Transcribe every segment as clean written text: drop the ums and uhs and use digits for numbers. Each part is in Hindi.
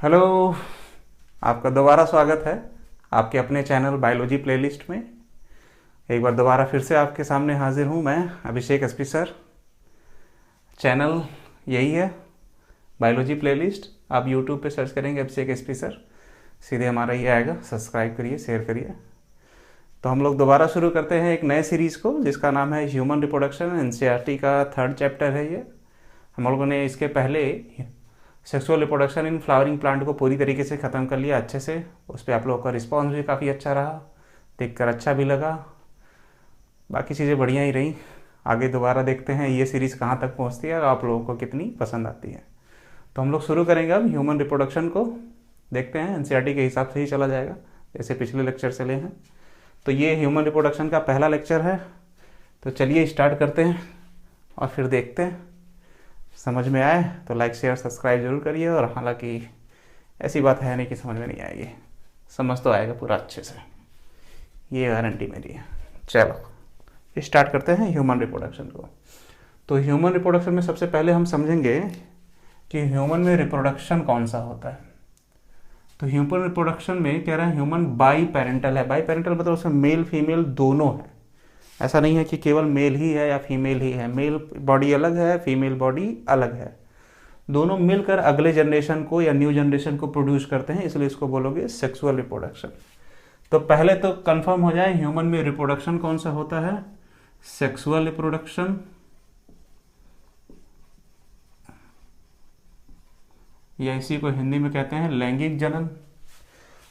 हेलो। आपका दोबारा स्वागत है आपके अपने चैनल बायोलॉजी प्लेलिस्ट में। एक बार दोबारा फिर से आपके सामने हाजिर हूँ मैं, अभिषेक एसपी सर। चैनल यही है, बायोलॉजी प्लेलिस्ट। आप यूट्यूब पे सर्च करेंगे अभिषेक एसपी सर, सीधे हमारा ही आएगा। सब्सक्राइब करिए, शेयर करिए। तो हम लोग दोबारा शुरू करते हैं एक नए सीरीज़ को जिसका नाम है ह्यूमन रिप्रोडक्शन। एनसीईआरटी का 3rd चैप्टर है ये। हम लोगों ने इसके पहले sexual reproduction in flowering plant को पूरी तरीके से ख़त्म कर लिया अच्छे से। उस पर आप लोगों का रिस्पॉन्स भी काफ़ी अच्छा रहा, देखकर अच्छा भी लगा, बाकी चीज़ें बढ़िया ही रही। आगे दोबारा देखते हैं ये सीरीज़ कहाँ तक पहुँचती है और आप लोगों को कितनी पसंद आती है। तो हम लोग शुरू करेंगे अब ह्यूमन रिप्रोडक्शन को। देखते हैं, एनसीईआरटी के हिसाब से ही चला जाएगा जैसे पिछले लेक्चर चले हैं। तो ये ह्यूमन रिप्रोडक्शन का पहला लेक्चर है। तो चलिए स्टार्ट करते हैं और फिर देखते हैं। समझ में आए तो लाइक शेयर सब्सक्राइब जरूर करिए। और हालांकि ऐसी बात है नहीं कि समझ में नहीं आएगी, समझ तो आएगा पूरा अच्छे से, ये गारंटी मेरी है। चलो स्टार्ट करते हैं ह्यूमन रिप्रोडक्शन को। तो ह्यूमन रिप्रोडक्शन में सबसे पहले हम समझेंगे कि ह्यूमन में रिप्रोडक्शन कौन सा होता है। तो ह्यूमन रिप्रोडक्शन में कह रहा है ह्यूमन बाई पेरेंटल है। बाई पेरेंटल मतलब उसमें मेल फीमेल दोनों है। ऐसा नहीं है कि केवल मेल ही है या फीमेल ही है। मेल बॉडी अलग है, फीमेल बॉडी अलग है। दोनों मिलकर अगले जनरेशन को या न्यू जनरेशन को प्रोड्यूस करते हैं, इसलिए इसको बोलोगे सेक्सुअल रिप्रोडक्शन। तो पहले तो कंफर्म हो जाए ह्यूमन में रिप्रोडक्शन कौन सा होता है। सेक्सुअल रिप्रोडक्शन, या इसी को हिंदी में कहते हैं लैंगिक जनन।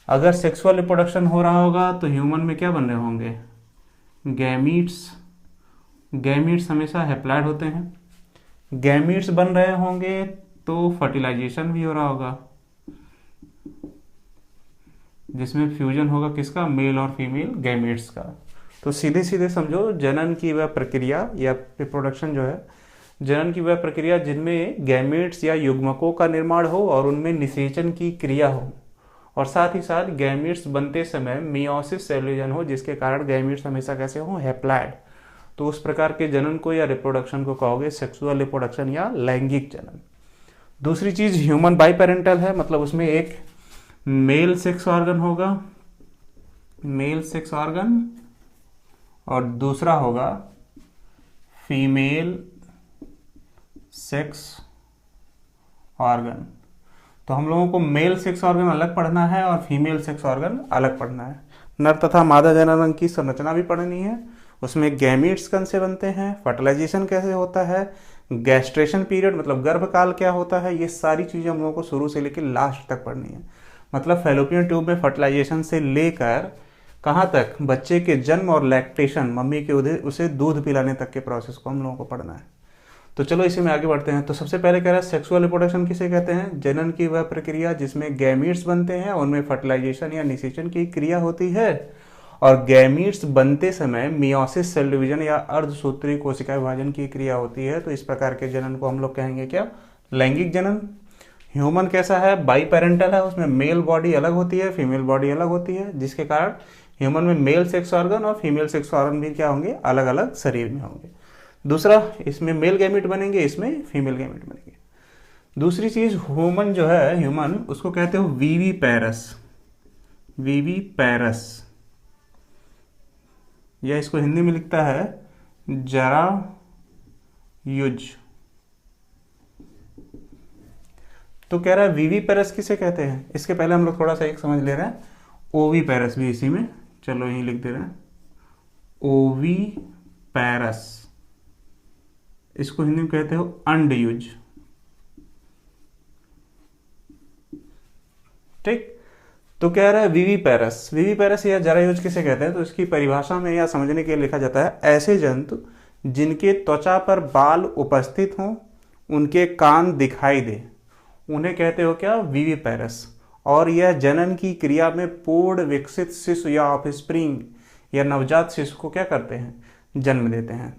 अगर सेक्सुअल रिप्रोडक्शन हो रहा होगा तो ह्यूमन में क्या बन रहे होंगे, गैमीट्स। गैमीट्स हमेशा हैप्लॉइड होते हैं। गैमीट्स बन रहे होंगे तो फर्टिलाइजेशन भी हो रहा होगा, जिसमें फ्यूजन होगा किसका, मेल और फीमेल गैमीट्स का। तो सीधे सीधे समझो जनन की वह प्रक्रिया या रिप्रोडक्शन जो है, जनन की वह प्रक्रिया जिनमें गैमेट्स या युग्मकों का निर्माण हो और उनमें निषेचन की क्रिया हो, और साथ ही साथ गैमेट्स बनते समय मियोसिस सेल्यूजन हो, जिसके कारण गैमेट्स हमेशा कैसे हो, हैप्लॉइड। तो उस प्रकार के जनन को या रिप्रोडक्शन को कहोगे सेक्सुअल रिप्रोडक्शन या लैंगिक जनन। दूसरी चीज ह्यूमन बाई पेरेंटल है, मतलब उसमें एक मेल सेक्स ऑर्गन होगा, मेल सेक्स ऑर्गन, और दूसरा होगा फीमेल सेक्स ऑर्गन। तो हम लोगों को मेल सेक्स ऑर्गन अलग पढ़ना है और फीमेल सेक्स ऑर्गन अलग पढ़ना है। नर तथा मादा जनन की संरचना भी पढ़नी है, उसमें गैमीट्स कौन से बनते हैं, फर्टिलाइजेशन कैसे होता है, गैस्ट्रेशन पीरियड मतलब गर्भकाल क्या होता है, ये सारी चीज़ें हम लोगों को शुरू से लेकर लास्ट तक पढ़नी है। मतलब फैलोपियन ट्यूब में फर्टिलाइजेशन से लेकर कहाँ तक, बच्चे के जन्म और लैक्टेशन, मम्मी के उसे दूध पिलाने तक के प्रोसेस को हम लोगों को पढ़ना है। तो चलो इसी में आगे बढ़ते हैं। तो सबसे पहले कह रहा है सेक्सुअल रिप्रोडक्शन किसे कहते हैं, जनन की वह प्रक्रिया जिसमें गैमीट्स बनते हैं, उनमें फर्टिलाइजेशन या निषेचन की क्रिया होती है, और गैमीट्स बनते समय मियोसिस सेल डिवीजन या अर्धसूत्री कोशिका विभाजन की क्रिया होती है। तो इस प्रकार के जनन को हम लोग कहेंगे क्या, लैंगिक जनन। ह्यूमन कैसा है, बाई पेरेंटल है, उसमें मेल बॉडी अलग होती है, फीमेल बॉडी अलग होती है, जिसके कारण ह्यूमन में मेल सेक्स ऑर्गन और फीमेल सेक्स ऑर्गन भी क्या होंगे, अलग अलग शरीर में होंगे। दूसरा, इसमें मेल गैमेट बनेंगे, इसमें फीमेल गैमेट बनेंगे। दूसरी चीज ह्यूमन जो है, ह्यूमन उसको कहते हो वीवी पैरस, वीवी पैरस, या इसको हिंदी में लिखता है जरा युज। तो कह रहा है वीवी पैरस किसे कहते हैं। इसके पहले हम लोग थोड़ा सा एक समझ ले रहे हैं, ओवी पैरस भी इसी में, चलो यहीं लिख दे रहे हैं ओवी पैरस। इसको हिंदी में कहते हो अंडयुज। ठीक। तो कह रहा है वीवी पैरस, वीवी पैरस या जरायुज किसे कहते हैं। तो इसकी परिभाषा में या समझने के लिए लिखा जाता है, ऐसे जंतु जिनके त्वचा पर बाल उपस्थित हों, उनके कान दिखाई दे, उन्हें कहते हो क्या, वीवी पैरस। और यह जनन की क्रिया में पूर्ण विकसित शिशु या ऑफस्प्रिंग या नवजात शिशु को क्या करते हैं, जन्म देते हैं।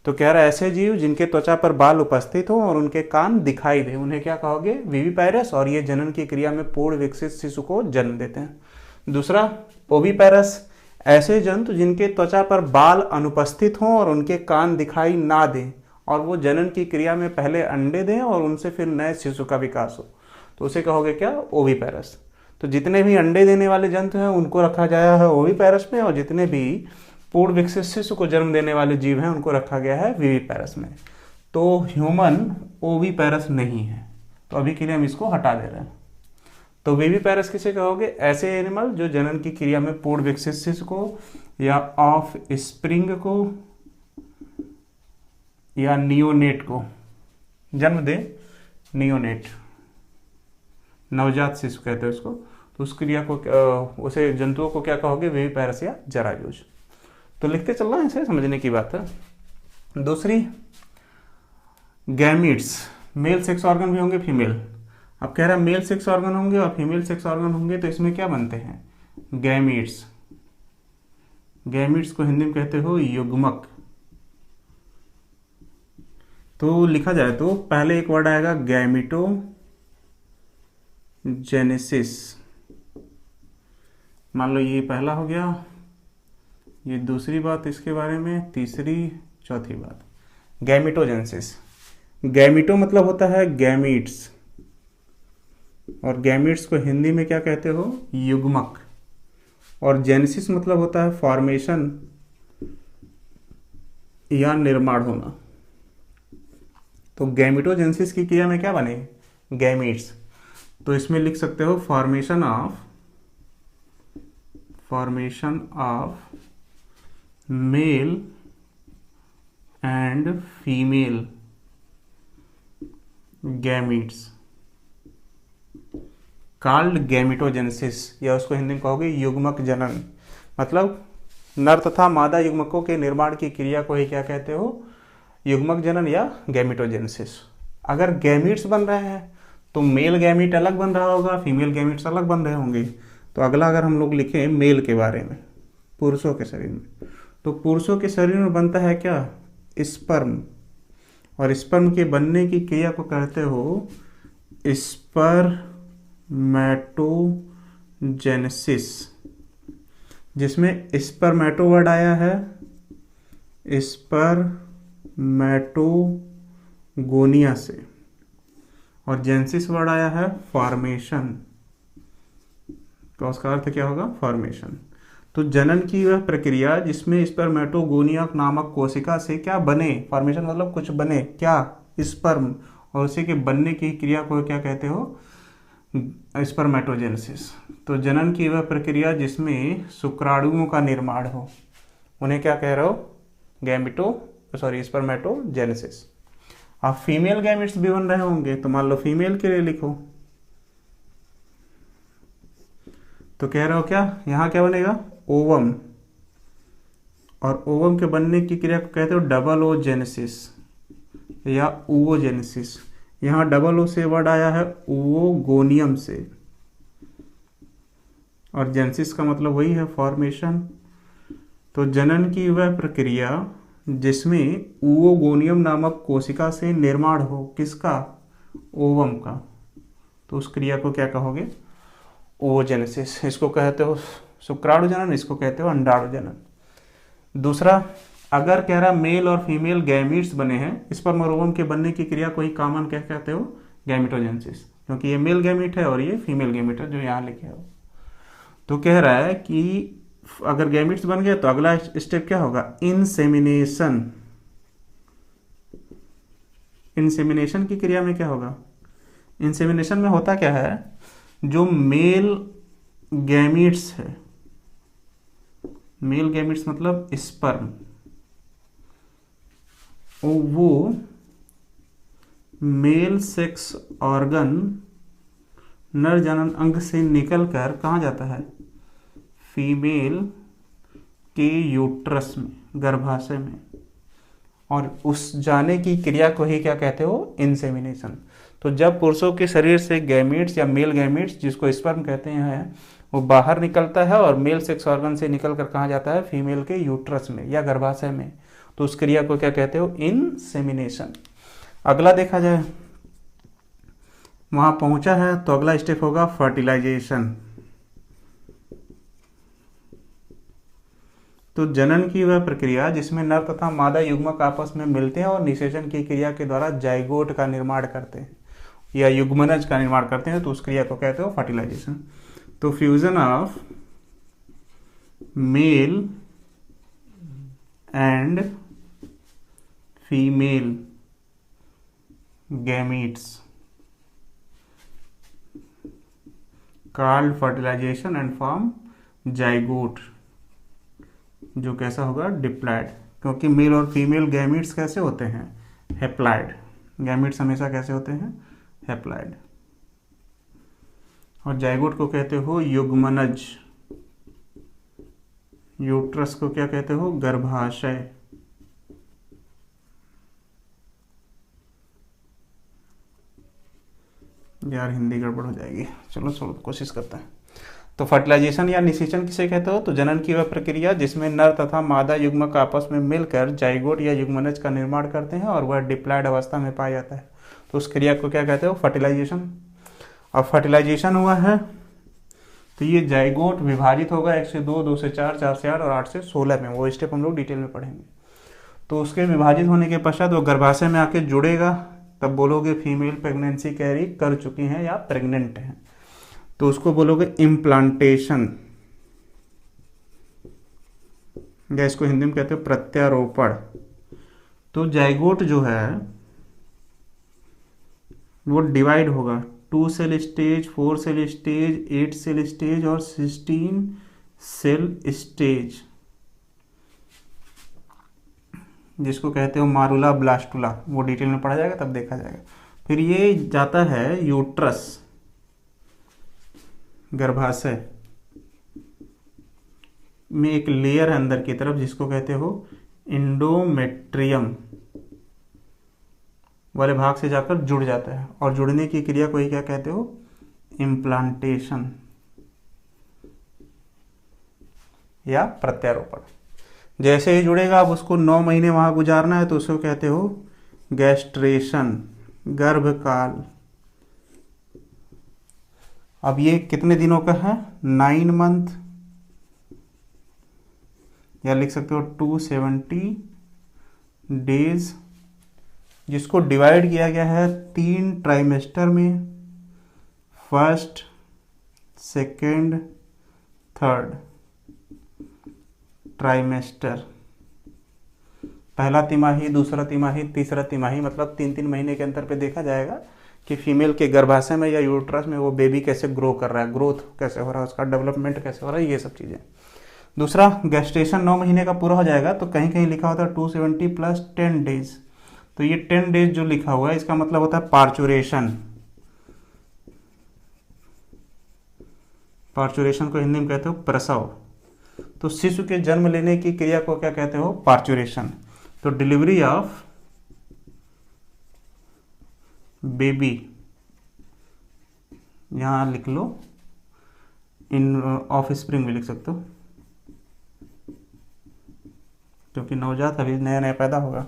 तो कह रहा है ऐसे जीव जिनके त्वचा पर बाल उपस्थित हो और उनके कान दिखाई दे, उन्हें क्या कहोगे, वीवीपैरस, और ये जनन की क्रिया में पूर्ण विकसित शिशु को जन्म देते हैं। दूसरा, ओवीपैरस, ऐसे जंतु जिनके त्वचा पर बाल अनुपस्थित हों और उनके कान दिखाई ना दें, और वो जनन की क्रिया में पहले अंडे दें और उनसे फिर नए शिशु का विकास हो। तो उसे कहोगे क्या, ओविपेरस। तो जितने भी अंडे देने वाले जंतु हैं उनको रखा गया है ओविपेरस में, और जितने भी पूर्ण विकसित शिशु को जन्म देने वाले जीव हैं उनको रखा गया है विविपेरस में। तो ह्यूमन ओविपेरस नहीं है, तो अभी के लिए हम इसको हटा दे रहे हैं। तो विविपेरस किसे कहोगे, ऐसे एनिमल जो जनन की क्रिया में पूर्ण विकसित शिशु को या ऑफ स्प्रिंग को या नियोनेट को जन्म दे, नियोनेट नवजात शिशु कहते हैं उसको, तो उस क्रिया को उसे जंतुओं को क्या कहोगे, विविपेरस या जरायुज। तो लिखते चल रहा है, इसे समझने की बात है। दूसरी, गैमीट्स, मेल सेक्स ऑर्गन भी होंगे, फीमेल। अब कह रहा है मेल सेक्स ऑर्गन होंगे और फीमेल सेक्स ऑर्गन होंगे, तो इसमें क्या बनते हैं, गैमीट्स। गैमीट्स को हिंदी में कहते हो युग्मक। तो लिखा जाए तो पहले एक वर्ड आएगा गैमिटोजेनेसिस। मान लो ये पहला हो गया, ये दूसरी बात इसके बारे में, तीसरी चौथी बात, गैमिटोजेनेसिस। गैमिटो मतलब होता है गैमीट्स, और गैमीट्स को हिंदी में क्या कहते हो, युग्मक। और जेनेसिस मतलब होता है फॉर्मेशन या निर्माण होना। तो गैमिटोजेनेसिस की क्रिया में क्या बने, गैमीट्स। तो इसमें लिख सकते हो formation of male and female gametes called gametogenesis, या उसको हिंदी में कहोगे युग्मक जनन। मतलब नर तथा मादा युग्मकों के निर्माण की क्रिया को ही क्या कहते हो, युग्मक जनन या गैमिटोजेनेसिस। अगर गैमीट्स बन रहे हैं तो मेल गैमीट अलग बन रहा होगा, फीमेल गैमीट्स अलग बन रहे होंगे। तो अगला अगर हम लोग लिखें मेल के बारे में, पुरुषों के शरीर में, तो पुरुषों के शरीर में बनता है क्या, स्पर्म। और स्पर्म के बनने की क्रिया को कहते हो स्पर्मेटोजेनेसिस, जिसमें स्पर्मेटो वर्ड आया है स्पर्मेटोगोनिया से, और जेनेसिस वर्ड आया है फॉर्मेशन। तो उसका अर्थ क्या होगा, फॉर्मेशन। तो जनन की वह प्रक्रिया जिसमें स्पर्मेटोगोनिया नामक कोशिका से क्या बने, फॉर्मेशन मतलब कुछ बने, क्या, स्पर्म, और उसी के बनने की क्रिया को क्या कहते हो, स्पर्मेटोजेनेसिस। तो जनन की वह प्रक्रिया जिसमें शुक्राणुओं का निर्माण हो, उन्हें क्या कह रहे हो, स्पर्मेटोजेनेसिस। अब फीमेल गैमेट्स भी बन रहे होंगे, तो मान लो फीमेल के लिए लिखो, तो कह रहे हो क्या, यहां क्या बनेगा, ओवम, और ओवम के बनने की क्रिया को कहते हो डबल ओजेनेसिस या oogenesis। यहाँ डबल ओ से वर्ड आया है ओवोगोनियम से, और जेनेसिस का मतलब वही है फॉर्मेशन। तो जनन की वह प्रक्रिया जिसमें oogoनियम नामक कोशिका से निर्माण हो, किसका, ओवम का, तो उस क्रिया को क्या कहोगे, oogenesis। इसको कहते हो शुक्राणु जनन, इसको कहते हो अंडाणु जनन। दूसरा, अगर कह रहा मेल और फीमेल गैमीट्स बने हैं, स्पर्म और ओवम के बनने की क्रिया को ही कॉमन क्या कहते हो, गैमिटोजेनेसिस, क्योंकि ये मेल गैमीट है और ये फीमेल गैमीट है जो यहाँ लिखे हो। तो कह रहा है कि अगर गैमीट्स बन गए तो अगला स्टेप क्या होगा, इंसेमिनेशन। इंसेमिनेशन की क्रिया में क्या होगा, इंसेमिनेशन में होता क्या है, जो मेल गैमीट्स है, मेल गैमीट्स मतलब स्पर्म, वो मेल सेक्स ऑर्गन नर जनन अंग से निकलकर कहाँ जाता है, फीमेल के यूट्रस में, गर्भाशय में, और उस जाने की क्रिया को ही क्या कहते हो, इंसेमिनेशन। तो जब पुरुषों के शरीर से गैमीट्स या मेल गैमीट्स, जिसको स्पर्म कहते हैं, वो बाहर निकलता है और मेल सेक्स ऑर्गन से निकलकर कहाँ जाता है, फीमेल के यूट्रस में या गर्भाशय में, तो उस क्रिया को क्या कहते हो, इंसेमिनेशन। अगला देखा जाए, वहां पहुंचा है तो अगला स्टेप होगा फर्टिलाइजेशन। तो जनन की वह प्रक्रिया जिसमें नर तथा मादा युग्मक आपस में मिलते हैं और निषेचन की क्रिया के द्वारा जाइगोट का निर्माण करते हैं, या युग्मनज का निर्माण करते हैं तो उस क्रिया को कहते हो फर्टिलाइजेशन। तो fusion of male and female gametes called fertilisation and form zygote, जो कैसा होगा, डिप्लॉयड, क्योंकि मेल और फीमेल गैमीट्स कैसे होते हैं, हैप्लॉयड। गैमीट्स हमेशा कैसे होते हैं, हैप्लॉयड। और जाइगोट को कहते हो युग्मनज। यूट्रस को क्या कहते हो, गर्भाशय। यार हिंदी गड़बड़ हो जाएगी, चलो छोड़ो, कोशिश करते हैं। तो फर्टिलाइजेशन या निषेचन किसे कहते हो, तो जनन की वह प्रक्रिया जिसमें नर तथा मादा युग्मक आपस में मिलकर जाइगोट या युग्मनज का निर्माण करते हैं और वह डिप्लॉयड अवस्था में पाया जाता है, तो उस क्रिया को क्या कहते हो, फर्टिलाइजेशन। अब फर्टिलाइजेशन हुआ है तो ये जाइगोट विभाजित होगा 1 से 2, 2 से 4, 4 से 8 और 8 से 16 में, वो स्टेप हम लोग डिटेल में पढ़ेंगे। तो उसके विभाजित होने के पश्चात वो गर्भाशय में आके जुड़ेगा, तब बोलोगे फीमेल प्रेगनेंसी कैरी कर चुकी हैं या प्रेग्नेंट हैं, तो उसको बोलोगे इम्प्लांटेशन, या इसको हिंदी में कहते हो प्रत्यारोपण। तो जाइगोट जो है वो डिवाइड होगा 2 cell stage, 4 cell stage, 8 cell stage और 16 सेल स्टेज, जिसको कहते हो मारुला ब्लास्टुला, वो डिटेल में पढ़ा जाएगा तब देखा जाएगा। फिर ये जाता है यूट्रस, गर्भाशय में एक लेयर है अंदर की तरफ जिसको कहते हो इंडोमेट्रियम वाले भाग से जाकर जुड़ जाता है, और जुड़ने की क्रिया को ही क्या कहते हो, इम्प्लांटेशन या प्रत्यारोपण। जैसे ही जुड़ेगा अब उसको 9 महीने वहां गुजारना है तो उसको कहते हो गैस्ट्रेशन, गर्भकाल। अब ये कितने दिनों का है, 9 मंथ, या लिख सकते हो 270 डेज, जिसको डिवाइड किया गया है 3 ट्राइमेस्टर में, फर्स्ट, सेकेंड, थर्ड ट्राइमेस्टर। पहला तिमाही, दूसरा तिमाही, तीसरा तिमाही, मतलब 3-3 महीने के अंतर पे देखा जाएगा कि फीमेल के गर्भाशय में या यूट्रस में वो बेबी कैसे ग्रो कर रहा है, ग्रोथ कैसे हो रहा है, उसका डेवलपमेंट कैसे हो रहा है, ये सब चीज़ें। दूसरा गैस्ट्रेशन 9 महीने का पूरा हो जाएगा तो कहीं कहीं लिखा होता है 270 प्लस 10 डेज, तो ये 10 डेज जो लिखा हुआ है इसका मतलब होता है पार्चुरेशन। पार्चुरेशन को हिंदी में कहते हो प्रसव। तो शिशु के जन्म लेने की क्रिया को क्या कहते हो, पार्चुरेशन। तो डिलीवरी ऑफ बेबी, यहां लिख लो, इन ऑफ स्प्रिंग भी लिख सकते हो क्योंकि नवजात अभी नया नया पैदा होगा,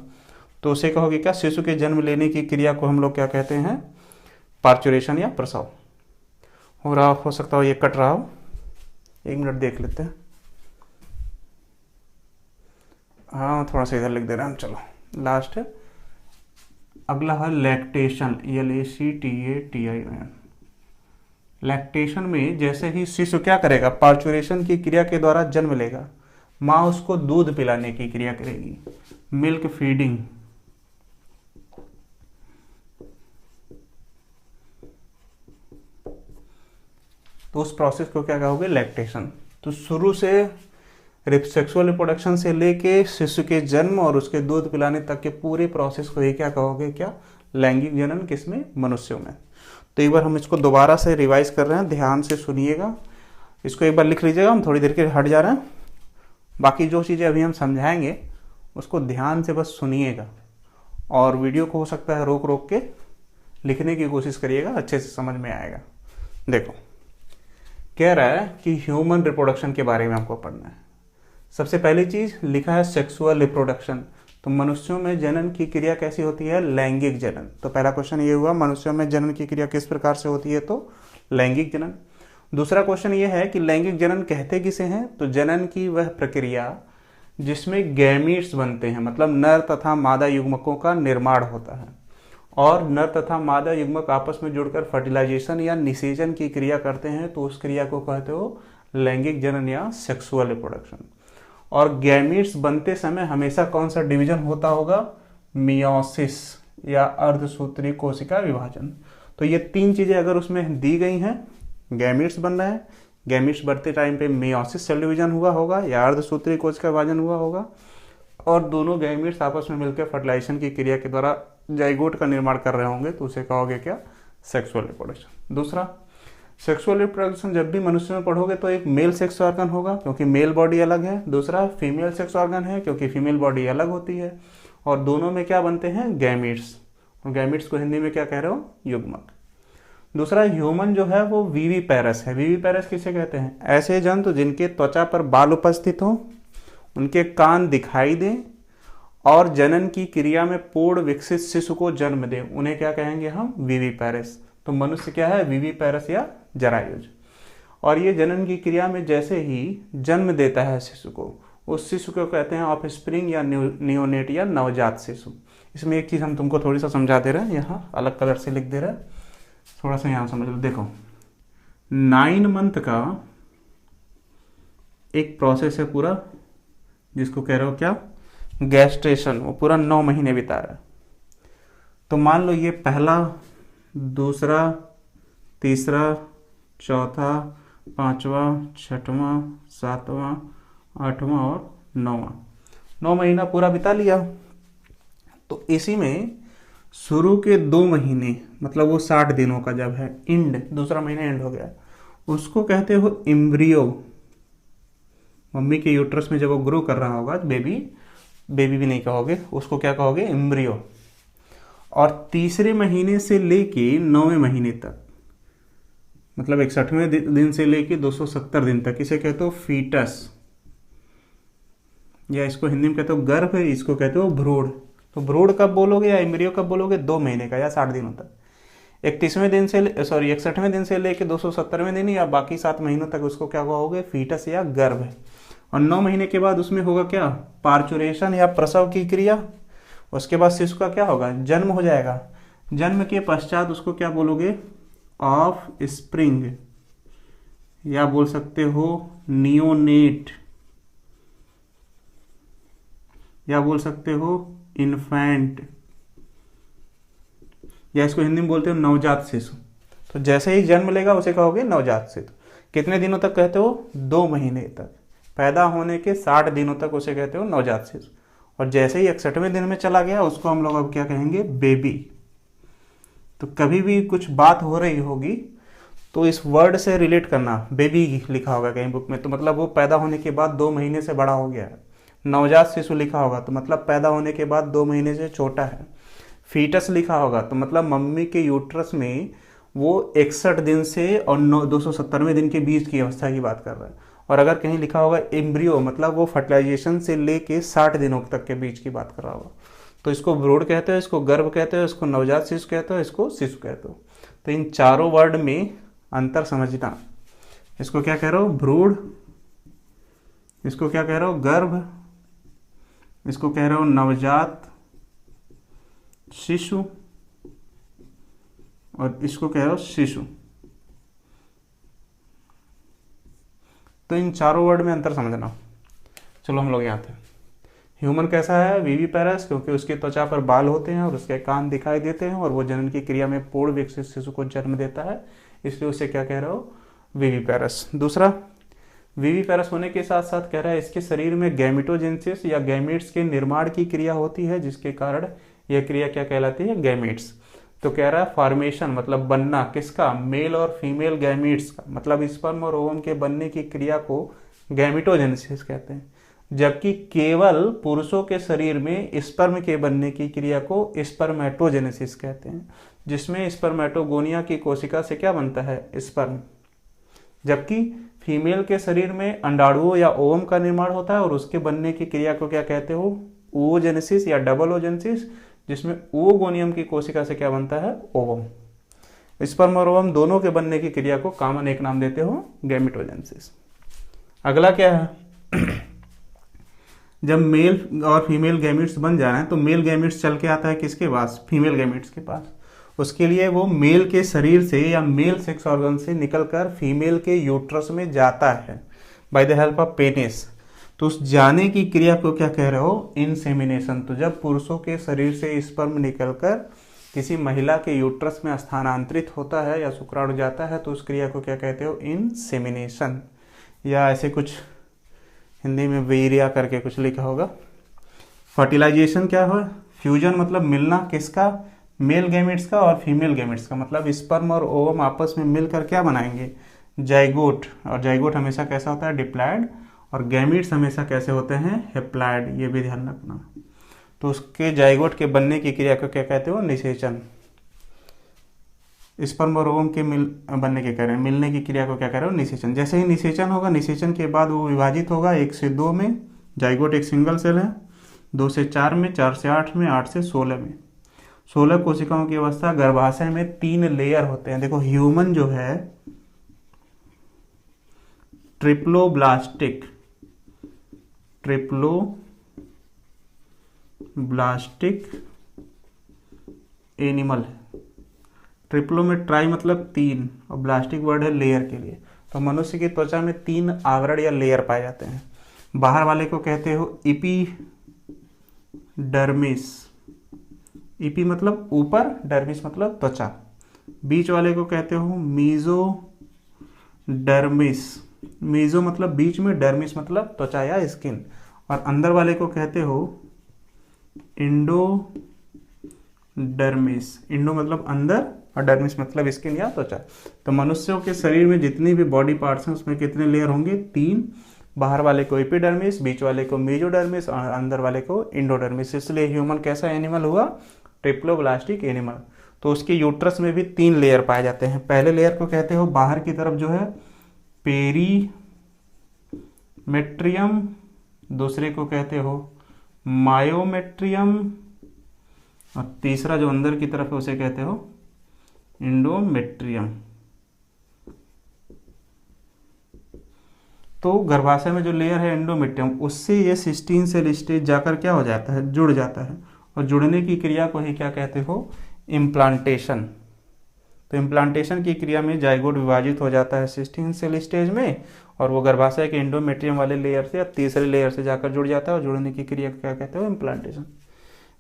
तो उसे कहोगे क्या, शिशु के जन्म लेने की क्रिया को हम लोग क्या कहते हैं, पार्चुरेशन या प्रसव। हो रहा हो सकता हो ये कट रहा हो, 1 मिनट देख लेते हैं। हाँ थोड़ा सा इधर लिख दे रहे हैं हम, चलो लास्ट है। अगला है लैक्टेशन, LACTATION। लैक्टेशन में जैसे ही शिशु क्या करेगा, पार्चुरेशन की क्रिया के द्वारा जन्म लेगा, माँ उसको दूध पिलाने की क्रिया करेगी, मिल्क फीडिंग। तो उस प्रोसेस को क्या कहोगे, लैक्टेशन। तो शुरू से सेक्सुअल रिप्रोडक्शन से लेके शिशु के जन्म और उसके दूध पिलाने तक के पूरे प्रोसेस को ही क्या कहोगे, क्या, लैंगिक जनन। किसमें, मनुष्यों में। तो एक बार हम इसको दोबारा से रिवाइज कर रहे हैं, ध्यान से सुनिएगा, इसको एक बार लिख लीजिएगा, हम थोड़ी देर के हट जा रहे हैं। बाकी जो चीज़ें अभी हम समझाएंगे उसको ध्यान से बस सुनिएगा, और वीडियो को हो सकता है रोक रोक के लिखने की कोशिश करिएगा, अच्छे से समझ में आएगा। देखो कह रहा है कि ह्यूमन रिप्रोडक्शन के बारे में हमको पढ़ना है। सबसे पहली चीज लिखा है सेक्सुअल रिप्रोडक्शन, तो मनुष्यों में जनन की क्रिया कैसी होती है, लैंगिक जनन। तो पहला क्वेश्चन ये हुआ, मनुष्यों में जनन की क्रिया किस प्रकार से होती है, तो लैंगिक जनन। दूसरा क्वेश्चन ये है कि लैंगिक जनन कहते किसे हैं, तो जनन की वह प्रक्रिया जिसमें गैमीट्स बनते हैं, मतलब नर तथा मादा युग्मकों का निर्माण होता है, और नर तथा मादा युग्मक आपस में जुड़कर फर्टिलाइजेशन या निषेचन की क्रिया करते हैं तो उस क्रिया को कहते हो लैंगिक जनन या सेक्सुअल रिप्रोडक्शन। और गैमीट्स बनते समय हमेशा कौन सा डिवीजन होता होगा? मियोसिस या अर्धसूत्री कोशिका विभाजन। तो ये तीन चीजें अगर उसमें दी गई हैं, गैमीट्स बन रहे हैं, गैमीट्स बढ़ते टाइम पे मियोसिस सेल डिवीजन हुआ होगा या अर्धसूत्री कोशिका विभाजन हुआ होगा, और दोनों गैमीट्स आपस में मिलकर फर्टिलाइजेशन की क्रिया के द्वारा जाइगोट का निर्माण कर रहे होंगे, तो उसे कहोगे क्या? Sexual reproduction. दूसरा, सेक्सुअल रिप्रोडक्शन जब भी मनुष्य में पढ़ोगे तो एक मेल सेक्स ऑर्गन होगा क्योंकि मेल बॉडी अलग है, दूसरा फीमेल सेक्स ऑर्गन है क्योंकि फीमेल बॉडी अलग होती है, और दोनों में क्या बनते हैं? गैमीट्स। और गैमीट्स को हिंदी में क्या कह रहे हो? युग्मक। दूसरा, ह्यूमन जो है वो विविपेरस है। विविपेरस किसे कहते हैं? ऐसे जंतु जिनके त्वचा पर बाल उपस्थित हो, उनके कान दिखाई दें और जनन की क्रिया में पूर्ण विकसित शिशु को जन्म दे, उन्हें क्या कहेंगे हम? विविपेरस। तो मनुष्य क्या है? विविपेरस या जरायुज। और ये जनन की क्रिया में जैसे ही जन्म देता है शिशु को, उस शिशु को कहते हैं ऑफस्प्रिंग या नियोनेट या नवजात शिशु। इसमें एक चीज हम तुमको थोड़ी सा समझा दे रहे हैं, यहाँ अलग कलर से लिख दे रहे हैं, थोड़ा सा यहाँ समझ लो। देखो 9 मंथ का एक प्रोसेस है पूरा, जिसको कह रहे हो क्या? गैस्ट्रेशन। वो पूरा 9 महीने बिता रहा है। तो मान लो ये पहला, दूसरा, तीसरा, चौथा, पांचवा, छठवां, सातवां, आठवां और 9वां, 9 महीना पूरा बिता लिया। तो इसी में शुरू के 2 महीने, मतलब वो 60 दिनों का जब है इंड, दूसरा महीना एंड हो गया, उसको कहते हो एम्ब्रियो। मम्मी के यूट्रस में जब वो ग्रो कर रहा होगा, बेबी भी नहीं कहोगे, उसको क्या कहोगे? एम्ब्रियो। और तीसरे महीने से लेके 9वें महीने तक, मतलब 61वें दिन से लेके 270 दिन तक, इसे कहते हो फीटस, या इसको हिंदी में कहते हो गर्भ, इसको कहते हो भ्रूण। तो भ्रूण कब बोलोगे या एम्ब्रियो कब बोलोगे? 2 महीने का या 60 दिनों तक। 61वें दिन से 61वें दिन से लेके 270वें दिन या बाकी 7 महीनों तक उसको क्या कहोगे? फीटस या गर्भ। और 9 महीने के बाद उसमें होगा क्या? पार्चुरेशन या प्रसव की क्रिया। उसके बाद शिशु का क्या होगा? जन्म हो जाएगा। जन्म के पश्चात उसको क्या बोलोगे? ऑफ स्प्रिंग, या बोल सकते हो नियोनेट, या बोल सकते हो इन्फेंट, या इसको हिंदी में बोलते हो नवजात शिशु। तो जैसे ही जन्म लेगा उसे कहोगे नवजात शिशु। कितने दिनों तक कहते हो? 2 महीने तक। पैदा होने के 60 दिनों तक उसे कहते हो नवजात शिशु। और जैसे ही 61वें दिन में चला गया उसको हम लोग अब क्या कहेंगे? बेबी। तो कभी भी कुछ बात हो रही होगी तो इस वर्ड से रिलेट करना। बेबी लिखा होगा कहीं बुक में तो मतलब वो पैदा होने के बाद 2 महीने से बड़ा हो गया है। नवजात शिशु लिखा होगा तो मतलब पैदा होने के बाद 2 महीने से छोटा है। फीटस लिखा होगा तो मतलब मम्मी के यूट्रस में वो 61 दिन से और 270वें दिन के बीच की अवस्था की बात कर रहा है। और अगर कहीं लिखा होगा एम्ब्रियो, मतलब वो फर्टिलाइजेशन से लेके 60 दिनों तक के बीच की बात कर रहा होगा। तो इसको भ्रूण कहते हो, इसको गर्भ कहते हो, इसको नवजात शिशु कहते हो, इसको शिशु कहते हो। तो इन चारों वर्ड में अंतर समझना। इसको क्या कह रहे हो? भ्रूण। इसको क्या कह रहे हो? गर्भ। इसको कह रहे हो नवजात शिशु, और इसको कह रहे हो शिशु। तो इन चारों वर्ड में अंतर समझना। चलो हम लोग यहाँ थे। ह्यूमन कैसा है? विविपेरस, क्योंकि उसकी त्वचा पर बाल होते हैं और उसके कान दिखाई देते हैं और वो जनन की क्रिया में पूर्ण विकसित शिशु को जन्म देता है, इसलिए उसे क्या कह रहे हो? विविपेरस। दूसरा, विविपेरस होने के साथ साथ कह रहा है इसके शरीर में गैमेटोजेनेसिस या गैमेट्स के निर्माण की क्रिया होती है, जिसके कारण यह क्रिया क्या कहलाती है? गैमेट्स। तो कह रहा है फॉर्मेशन, मतलब बनना किसका? मेल और फीमेल गैमेट्स का, मतलब स्पर्म और ओवम के बनने की क्रिया को गैमेटोजेनेसिस कहते हैं। जबकि केवल पुरुषों के शरीर में स्पर्म के बनने की क्रिया को स्पर्मेटोजेनेसिस कहते हैं, जिसमें स्पर्मेटोगोनिया की कोशिका से क्या बनता है? स्पर्म। जबकि फीमेल के शरीर में अंडाणुओं या ओवम का निर्माण होता है और उसके बनने की क्रिया को क्या कहते हो? ओजेनेसिस या डबल ओजेनेसिस, जिसमें ओगोनियम की कोशिका से क्या बनता है? ओवम। स्पर्म और ओवम दोनों के बनने की क्रिया को कॉमन एक नाम देते हो? गैमेटोजेनेसिस। अगला क्या है? जब मेल और फीमेल गैमेट्स बन जा रहे हैं तो मेल गैमेट्स चल के आता है किसके पास, फीमेल गैमेट्स के पास। उसके लिए वो मेल के शरीर से या मेल सेक्स ऑर्गन से निकलकर फीमेल के यूट्रस में जाता है by the help of penis. तो उस जाने की क्रिया को क्या कह रहे हो, इंसेमिनेशन। तो जब पुरुषों के शरीर से स्पर्म निकलकर किसी महिला के यूट्रस में स्थानांतरित होता है या शुक्राणु जाता है तो उस क्रिया को क्या कहते हो, इंसेमिनेशन। या ऐसे कुछ हिंदी में वीर्या करके कुछ लिखा होगा। फर्टिलाइजेशन क्या हो, फ्यूजन मतलब मिलना किसका, मेल गैमेट्स का और फीमेल गैमेट्स का। मतलब स्पर्म और ओवम आपस में मिलकर क्या बनाएंगे, जाइगोट। और जाइगोट हमेशा कैसा होता है, डिप्लॉयड। और गैमेट्स हमेशा कैसे होते हैं, हैप्लॉयड। ये भी ध्यान रखना। तो उसके जाइगोट के बनने की क्रिया को क्या कहते हो, निषेचन। स्पर्म और ओवम के बनने के कह रहे हैं, मिलने की क्रिया को क्या कह रहे हो, निषेचन। जैसे ही निषेचन होगा, निषेचन के बाद वो विभाजित होगा 1 से 2 में। जाइगोट एक सिंगल सेल है। 2 से 4 में, 4 से 8 में, 8 से 16 में। 16 कोशिकाओं की अवस्था। गर्भाशय में 3 लेयर होते हैं। देखो ह्यूमन जो है ट्रिप्लोब्लास्टिक एनिमल है। ट्रिप्लो में ट्राई मतलब 3 और ब्लास्टिक वर्ड है लेयर के लिए। तो मनुष्य की त्वचा में 3 आवरण या लेयर पाए जाते हैं। बाहर वाले को कहते हो इपीडर्मिस। इपी मतलब ऊपर, डर्मिस मतलब त्वचा। बीच वाले को कहते हो मीजोडर्मिस। मीजो मतलब बीच में, डर्मिस मतलब त्वचा या स्किन। और अंदर वाले को कहते हो इंडोडर्मिस। इंडो मतलब अंदर और डर्मिस मतलब स्किन या त्वचा। तो मनुष्यों के शरीर में जितनी भी बॉडी पार्ट्स हैं उसमें कितने लेयर होंगे, 3। बाहर वाले को एपिडर्मिस, बीच वाले को मेजोडर्मिस और अंदर वाले को इंडोडर्मिस। इसलिए ह्यूमन कैसा एनिमल हुआ, ट्रिप्लोब्लास्टिक एनिमल। तो उसके यूट्रस में भी 3 लेयर पाए जाते हैं। पहले लेयर को कहते हो बाहर की तरफ जो है पेरीमेट्रियम, दूसरे को कहते हो मायोमेट्रियम, और तीसरा जो अंदर की तरफ है उसे कहते हो इंडोमेट्रियम। तो गर्भाशय में जो लेयर है एंडोमेट्रियम, उससे ये सिस्टीन सेल स्टेज जाकर क्या हो जाता है, जुड़ जाता है। और जुड़ने की क्रिया को ही क्या कहते हो, इम्प्लांटेशन। तो इम्प्लांटेशन की क्रिया में जाइगोट विभाजित हो जाता है सिस्टीन सेल स्टेज में, और वो गर्भाशय के एंडोमेट्रियम वाले लेयर से या तीसरे लेयर से जाकर जुड़ जाता है। और जुड़ने की क्रिया को क्या कहते हो, इम्प्लांटेशन।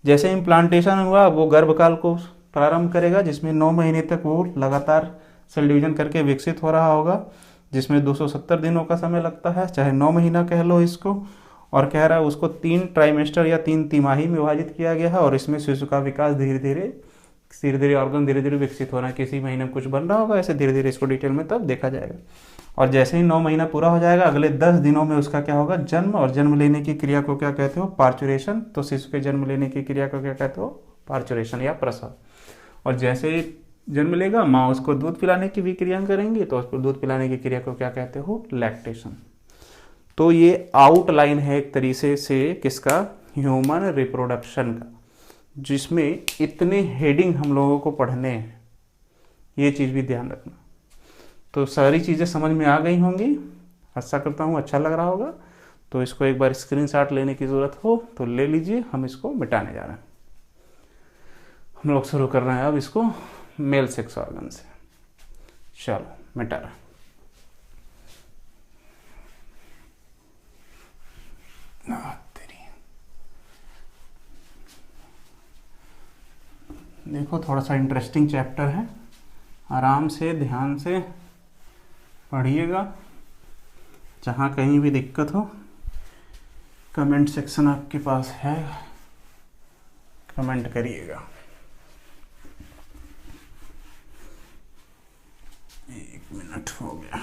जैसे इम्प्लांटेशन हुआ वो गर्भकाल को प्रारंभ करेगा, जिसमें 9 महीने तक वो लगातार सेल डिवीजन करके विकसित हो रहा होगा, जिसमें 270 दिनों का समय लगता है, चाहे 9 महीना कह लो इसको। और कह रहा है उसको 3 ट्राइमेस्टर या 3 तिमाही में विभाजित किया गया है। और इसमें शिशु का विकास धीरे धीरे ऑर्गन धीरे धीरे विकसित हो रहा है। किसी महीने में कुछ बन रहा होगा, ऐसे धीरे धीरे इसको डिटेल में तब देखा जाएगा। और जैसे ही 9 महीना पूरा हो जाएगा, अगले 10 दिनों में उसका क्या होगा, जन्म। और जन्म लेने की क्रिया को क्या कहते हो, पार्चुरेशन। तो शिशु के जन्म लेने की क्रिया को क्या कहते हो, पार्चुरेशन या प्रसव। और जैसे ही जन्म लेगा, माँ उसको दूध पिलाने की भी क्रिया करेंगी, तो उसको दूध पिलाने की क्रिया को क्या कहते हो, लैक्टेशन। तो ये आउटलाइन है एक तरीके से किसका, ह्यूमन रिप्रोडक्शन का, जिसमें इतने हेडिंग हम लोगों को पढ़ने हैं। ये चीज़ भी ध्यान रखना। तो सारी चीज़ें समझ में आ गई होंगी, आशा करता हूँ अच्छा लग रहा होगा। तो इसको एक बार स्क्रीनशॉट लेने की ज़रूरत हो तो ले लीजिए। हम इसको मिटाने जा रहे हैं। हम लोग शुरू कर रहे हैं अब इसको मेल सेक्स ऑर्गन से। चलो मिटा रहा। देखो थोड़ा सा इंटरेस्टिंग चैप्टर है, आराम से ध्यान से पढ़िएगा। जहाँ कहीं भी दिक्कत हो, कमेंट सेक्शन आपके पास है, कमेंट करिएगा। 1 मिनट हो गया।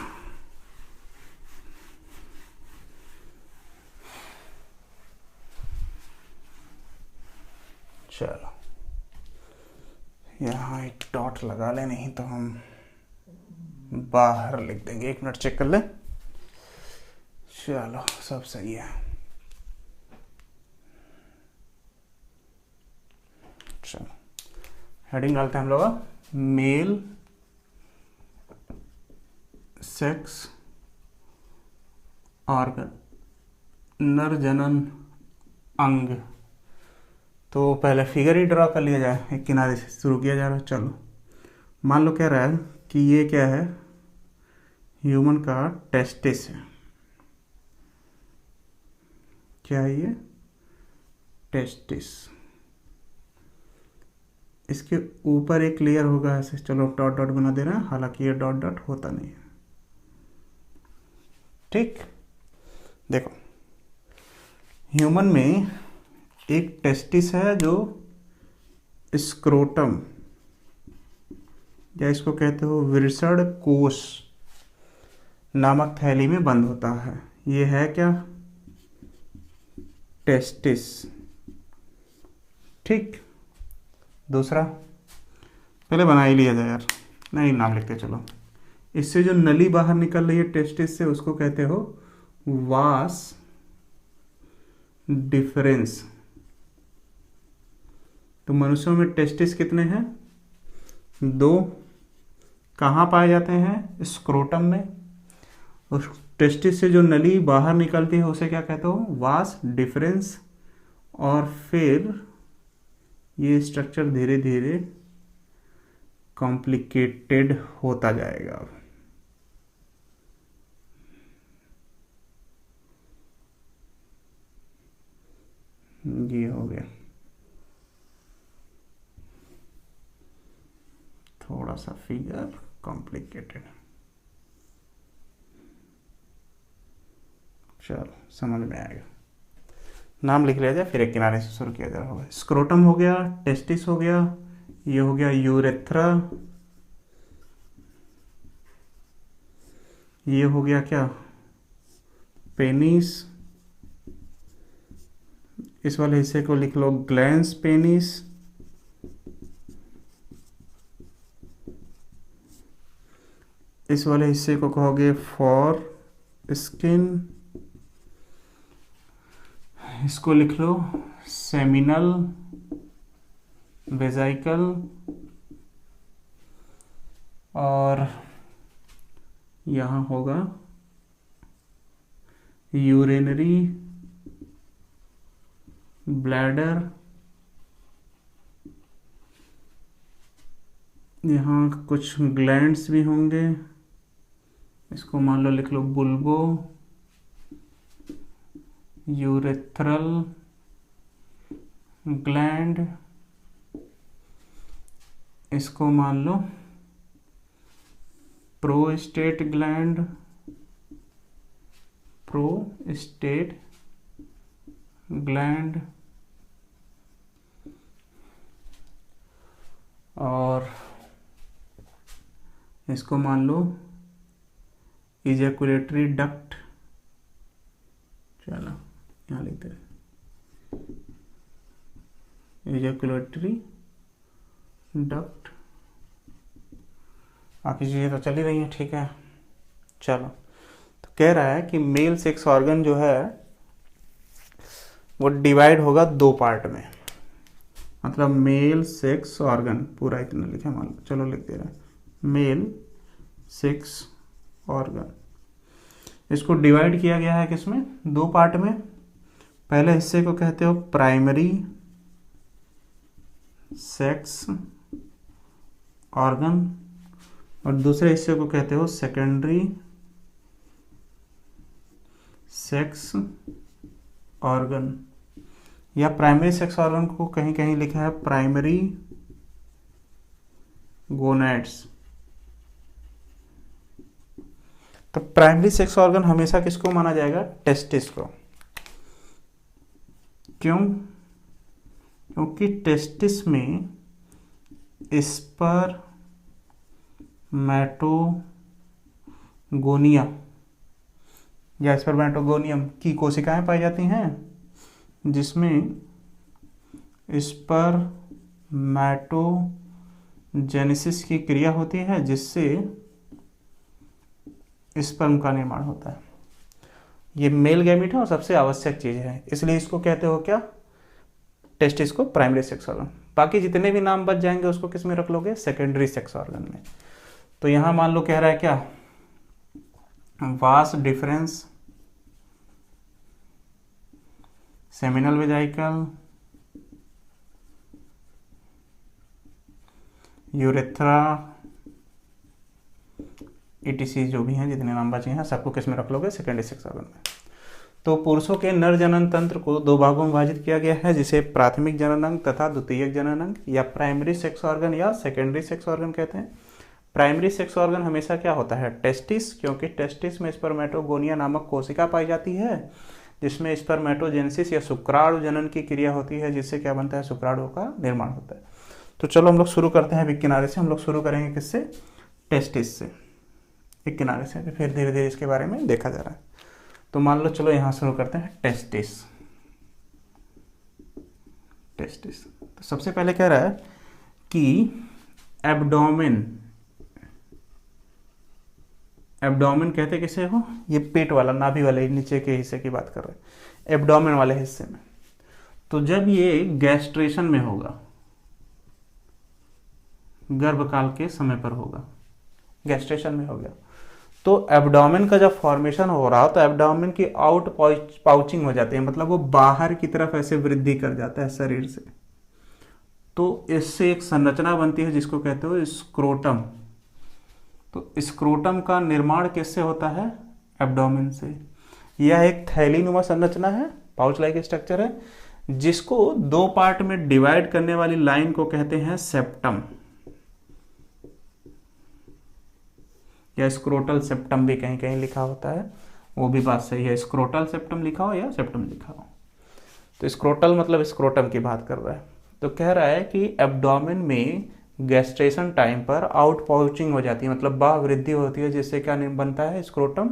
चलो यहाँ एक डॉट लगा ले, नहीं तो हम बाहर लिख देंगे। 1 मिनट चेक कर ले। चलो सब सही है। चलो हेडिंग डालते हैं हम लोग, मेल सेक्स ऑर्गन, नर जनन अंग। तो पहले फिगर ही ड्रॉ कर लिया जाए, एक किनारे से शुरू किया जा रहा है। चलो मान लो कह रहा है कि ये क्या है, ह्यूमन का टेस्टिस है। क्या है ये, टेस्टिस। इसके ऊपर एक लेयर होगा ऐसे, चलो डॉट डॉट बना दे रहे हैं, हालांकि ये डॉट डॉट होता नहीं है। ठीक, देखो ह्यूमन में एक टेस्टिस है जो स्क्रोटम, या इसको कहते हो विर्सड कोश नामक थैली में बंद होता है। ये है क्या, टेस्टिस। ठीक, दूसरा पहले बना ही लिया जाए यार, नहीं नाम लिखते चलो। इससे जो नली बाहर निकल रही है टेस्टिस से, उसको कहते हो वास डिफरेंस। तो मनुष्यों में टेस्टिस कितने हैं, 2। कहाँ पाए जाते हैं, स्क्रोटम में। उस टेस्टिस से जो नली बाहर निकलती है उसे क्या कहते हो, वास डिफरेंस। और फिर ये स्ट्रक्चर धीरे धीरे कॉम्प्लिकेटेड होता जाएगा। ये हो गया थोड़ा सा फिगर कॉम्प्लिकेटेड। चलो समझ में आएगा, नाम लिख लिया जाए, फिर एक किनारे से शुरू किया जा रहा होगा। स्क्रोटम हो गया, टेस्टिस हो गया, ये हो गया यूरेथ्रा, ये हो गया क्या, पेनिस। इस वाले हिस्से को लिख लो ग्लैंस पेनिस। इस वाले हिस्से को कहोगे फॉर स्किन। इसको लिख लो सेमिनल वेजाइकल। और यहाँ होगा यूरिनरी ब्लैडर। यहाँ कुछ ग्लैंड्स भी होंगे, इसको मान लो लिख लो बुल्बो यूरेथ्रल ग्लैंड। इसको मान लो प्रोस्टेट ग्लैंड, प्रोस्टेट ग्लैंड। और इसको मान लो इजैकुलेटरी डक्ट। चलो यहाँ लिखते हैं इजैकुलेटरी डक्ट। बाकी चीज़ें तो चल ही रही हैं, ठीक है। चलो, तो कह रहा है कि मेल सेक्स ऑर्गन जो है वो डिवाइड होगा 2 पार्ट में। मतलब मेल सेक्स ऑर्गन पूरा इतना लिखा, मान लो, चलो लिख दे रहा है मेल सेक्स ऑर्गन। इसको डिवाइड किया गया है किसमें, 2 पार्ट में। पहले हिस्से को कहते हो प्राइमरी सेक्स ऑर्गन, और दूसरे हिस्से को कहते हो सेकेंडरी सेक्स ऑर्गन। या प्राइमरी सेक्स ऑर्गन को कहीं कहीं लिखा है प्राइमरी गोनैड्स। तो प्राइमरी सेक्स ऑर्गन हमेशा किसको माना जाएगा, टेस्टिस को। क्यों, क्योंकि टेस्टिस में स्पर्मैटोगोनियम या स्पर्मैटोगोनियम की कोशिकाएं पाई जाती हैं, जिसमें स्पर्मैटोजेनेसिस की क्रिया होती है, जिससे स्पर्म का निर्माण होता है। ये मेल गैमीट है और सबसे आवश्यक चीज है, इसलिए इसको कहते हो क्या, टेस्टिस को प्राइमरी सेक्स ऑर्गन। बाकी जितने भी नाम बच जाएंगे उसको किस में रख लोगे, सेकेंडरी सेक्स ऑर्गन में। तो यहां मान लो कह रहा है क्या, vas deferens seminal वेजाइकल, urethra, ETC जो भी हैं जितने नाम बचे हैं सबको किस में रख लोगे, सेकेंडरी सेक्स ऑर्गन में। तो पुरुषों के नर जनन तंत्र को दो भागों में विभाजित किया गया है, जिसे प्राथमिक जनन अंग तथा द्वितीयक जनन अंग या प्राइमरी सेक्स ऑर्गन या सेकेंडरी सेक्स ऑर्गन कहते हैं। प्राइमरी सेक्स ऑर्गन हमेशा क्या होता है, टेस्टिस, क्योंकि टेस्टिस में स्पर्मेटोगोनिया नामक कोशिका पाई जाती है, जिसमें स्पर्मेटोजेनेसिस या शुक्राणु जनन की क्रिया होती है, जिससे क्या बनता है, शुक्राणु का निर्माण होता है। तो चलो हम लोग शुरू करते हैं एक किनारे से। हम लोग शुरू करेंगे किससे, टेस्टिस से, एक किनारे से, फिर धीरे धीरे इसके बारे में देखा जा रहा है। तो मान लो चलो यहाँ शुरू करते हैं टेस्टिस। टेस्टिस तो सबसे पहले कह रहा है कि एब्डोमेन, एब्डोमेन कहते किसे हो, ये पेट वाला, नाभि वाले नीचे के हिस्से की बात कर रहे हैं, एब्डोमेन वाले हिस्से में। तो जब ये गैस्ट्रेशन में होगा, गर्भकाल के समय पर होगा, गैस्ट्रेशन में हो गया, तो एब्डोमेन का जब फॉर्मेशन हो रहा हो तो एब्डोमेन की आउट पाउचिंग हो जाती है, मतलब वो बाहर की तरफ ऐसे वृद्धि कर जाता है शरीर से। तो इससे एक संरचना बनती है जिसको कहते हो स्क्रोटम। तो स्क्रोटम का निर्माण किससे होता है, एब्डोमेन से। यह एक थैलीनुमा संरचना है, पाउच लाइक स्ट्रक्चर है, जिसको दो पार्ट में डिवाइड करने वाली लाइन को कहते हैं सेप्टम, या स्क्रोटल सेप्टम भी कहीं कहीं लिखा होता है, वो भी बात सही है, स्क्रोटल सेप्टम लिखा हो या सेप्टम लिखा हो। तो स्क्रोटल मतलब स्क्रोटम की बात कर रहा है। तो कह रहा है कि एब्डोमेन में गैस्ट्रेशन टाइम पर आउट पाउचिंग हो जाती है, मतलब बाह्य वृद्धि होती है, जिससे क्या बनता है, स्क्रोटम।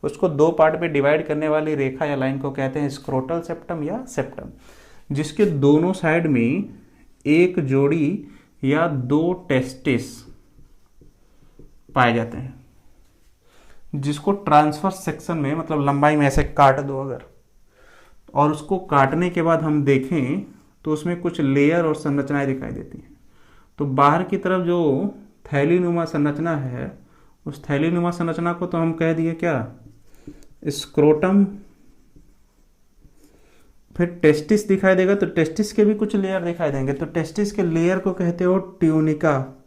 उसको दो पार्ट में डिवाइड करने वाली रेखा या लाइन को कहते हैं स्क्रोटल सेप्टम या सेप्टम, जिसके दोनों साइड में एक जोड़ी या दो टेस्टिस पाए जाते हैं, जिसको ट्रांसवर्स सेक्शन में, मतलब लंबाई में ऐसे काट दो अगर, और उसको काटने के बाद हम देखें तो उसमें कुछ लेयर और संरचनाएं दिखाई देती हैं। तो बाहर की तरफ जो थैलीनुमा संरचना है, उस थैलीनुमा संरचना को तो हम कह दिए क्या, स्क्रोटम। फिर टेस्टिस दिखाई देगा, तो टेस्टिस के भी कुछ लेयर दिखाई देंगे, तो टेस्टिस के लेयर को कहते हो ट्यूनिका।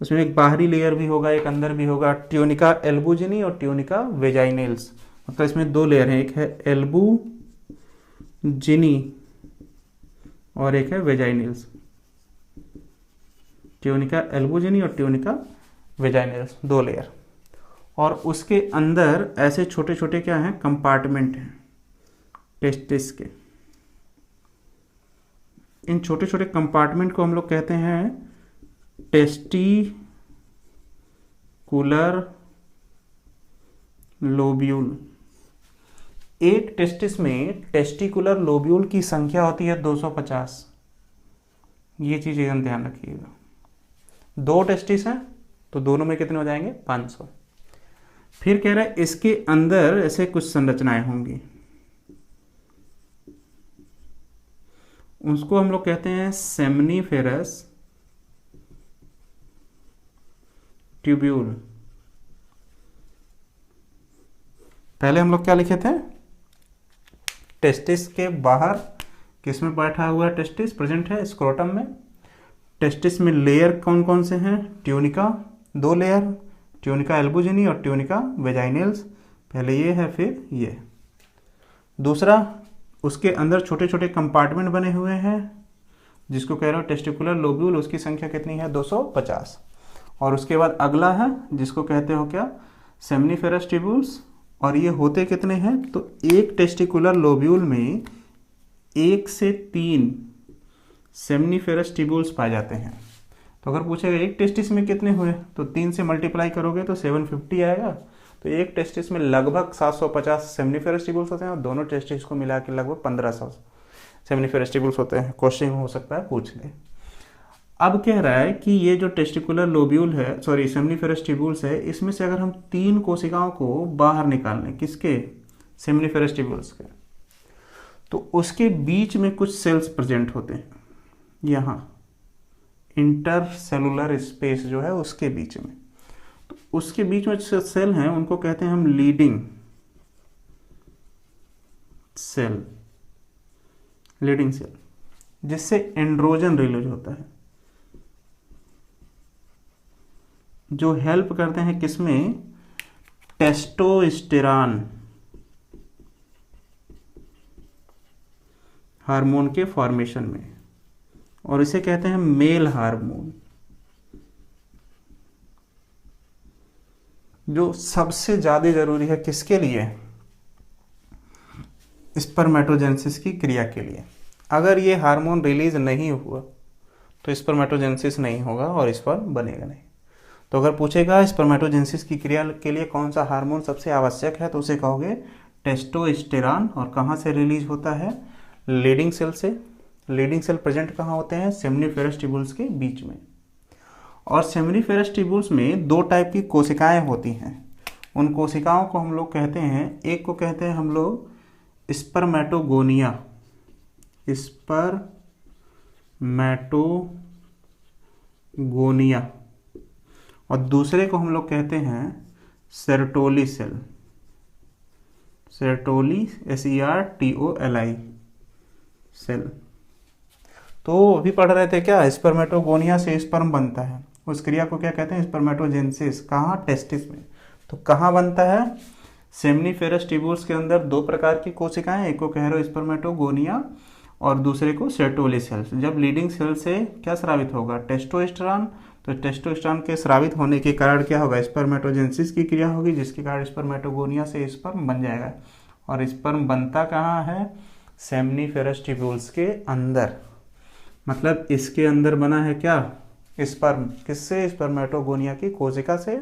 उसमें एक बाहरी लेयर भी होगा, एक अंदर भी होगा, ट्यूनिका एल्बुजिनी और ट्यूनिका वेजाइनल्स, मतलब इसमें दो लेयर हैं, एक है एल्बुजिनी और एक है वेजाइनल्स। ट्यूनिका एल्बुजिनी और ट्यूनिका वेजाइनल्स, दो लेयर। और उसके अंदर ऐसे छोटे छोटे क्या हैं, कंपार्टमेंट हैं टेस्टिस के। इन छोटे छोटे कंपार्टमेंट को हम लोग कहते हैं टेस्टिकुलर लोब्यूल। एक टेस्टिस में टेस्टिकुलर लोब्यूल की संख्या होती है 250। ये चीज एकदम ध्यान रखिएगा। दो टेस्टिस हैं तो दोनों में कितने हो जाएंगे, 500। फिर कह रहा है इसके अंदर ऐसे कुछ संरचनाएं होंगी, उसको हम लोग कहते हैं सेमनीफेरस ट्यूब्यूल। पहले हम लोग क्या लिखे थे, टेस्टिस के बाहर किस में बैठा हुआ है, टेस्टिस प्रेजेंट है स्क्रोटम में। टेस्टिस में लेयर कौन कौन से हैं, ट्यूनिका, दो लेयर, ट्यूनिका एल्बुजिनी और ट्यूनिका वेजाइनल्स। पहले ये है, फिर ये। दूसरा, उसके अंदर छोटे छोटे कंपार्टमेंट बने हुए हैं, जिसको कह रहे हो टेस्टिकुलर लोब्यूल। उसकी संख्या कितनी है, 250। और उसके बाद अगला है जिसको कहते हो क्या, सेमनीफेरस ट्यूब्यूल्स। और ये होते कितने हैं, तो एक टेस्टिकुलर लोब्यूल में 1 से 3 सेमनीफेरस ट्यूब्यूल्स पाए जाते हैं। तो अगर पूछेगा एक टेस्टिस में कितने हुए, तो 3 से मल्टीप्लाई करोगे तो 750 आएगा। तो एक टेस्टिस में लगभग 750 सेमनीफेरस ट्यूब्यूल्स होते हैं, और दोनों टेस्टिस को मिला के लगभग 1500 सेमनीफेरस ट्यूब्यूल्स होते हैं। क्वेश्चन हो सकता है पूछ ले। अब कह रहा है कि ये जो टेस्टिकुलर लोब्यूल है, सॉरी सेमनीफेरस ट्यूब्यूल्स है, इसमें से अगर हम 3 कोशिकाओं को बाहर निकाल लें, किसके, सेमनीफेरस ट्यूब्यूल्स के, तो उसके बीच में कुछ सेल्स प्रेजेंट होते हैं। यहाँ इंटरसेलुलर स्पेस जो है उसके बीच में, तो उसके बीच में जो सेल हैं उनको कहते हैं हम लीडिंग सेल। लीडिंग सेल, जिससे एंड्रोजन रिलीज होता है, जो हेल्प करते हैं किसमें, टेस्टोस्टेरॉन हार्मोन के फॉर्मेशन में, और इसे कहते हैं मेल हार्मोन, जो सबसे ज्यादा जरूरी है किसके लिए, स्पर्मेटोजेनेसिस की क्रिया के लिए। अगर ये हार्मोन रिलीज नहीं हुआ तो स्पर्मेटोजेनेसिस नहीं होगा और स्पर्म बनेगा नहीं। तो अगर पूछेगा स्पर्मेटोजेनेसिस की क्रिया के लिए कौन सा हार्मोन सबसे आवश्यक है, तो उसे कहोगे टेस्टोस्टेरॉन। और कहाँ से रिलीज होता है, लीडिंग सेल से। लीडिंग सेल प्रेजेंट कहाँ होते हैं, सेमनीफेरस ट्यूबुल्स के बीच में। और सेमनीफेरस ट्यूबुल्स में दो टाइप की कोशिकाएं होती हैं। उन कोशिकाओं को हम लोग कहते हैं, एक को कहते हैं हम लोग स्पर्मेटोगोनिया, स्पर्मेटोगोनिया, और दूसरे को हम लोग कहते हैं Sertoli cell, Sertoli SERTOLI cell. तो अभी पढ़ रहे थे क्या, स्पर्मेटोगोनिया से स्पर्म बनता है, उस क्रिया को क्या कहते हैं, स्पर्मेटोजेनेसिस। कहाँ, टेस्टिस में। तो कहाँ बनता है, सेमनीफेरस ट्यूबुल्स के अंदर दो प्रकार की कोशिकाएं, एक को कह रहे हो स्पर्मेटोगोनिया और दूसरे को सेर्टोली सेल्स। जब लीडिंग सेल से क्या स्रावित होगा, टेस्टोस्टेरॉन, तो टेस्टोस्टेरॉन के स्रावित होने के कारण क्या होगा, स्पर्मेटोजेनेसिस की क्रिया होगी, जिसके कारण स्पर्मेटोगोनिया से स्पर्म बन जाएगा। और स्पर्म बनता कहाँ है, सेमनीफेरस ट्यूबुल्स के अंदर। मतलब इसके अंदर बना है क्या, स्पर्म, किससे, स्पर्मेटोगोनिया की कोशिका से।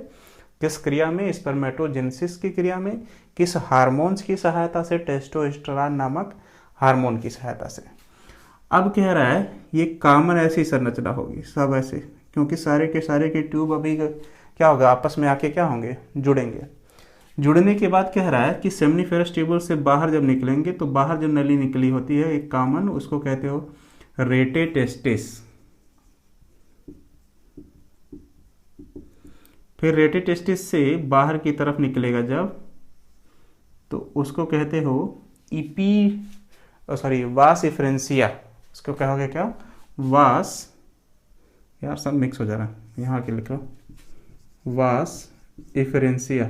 किस क्रिया में, स्पर्मेटोजेनेसिस की क्रिया में। किस हार्मोन्स की सहायता से, टेस्टोस्टेरॉन नामक हार्मोन की सहायता से। अब कह रहा है ये कॉमन ऐसी संरचना होगी, सब ऐसे, क्योंकि सारे के ट्यूब अभी क्या होगा, आपस में आके क्या होंगे, जुड़ेंगे। जुड़ने के बाद कह रहा है कि सेमनीफेरस ट्यूबुल से बाहर जब निकलेंगे तो बाहर जो नली निकली होती है एक कॉमन, उसको कहते हो रेटे टेस्टिस। फिर रेटे टेस्टिस से बाहर की तरफ निकलेगा जब, तो उसको कहते हो वास इफ्रेंसिया। उसको कहोगे क्या, वास, यार सब मिक्स हो जा रहा है, यहाँ के लिखो वास इफ्रेंसिया।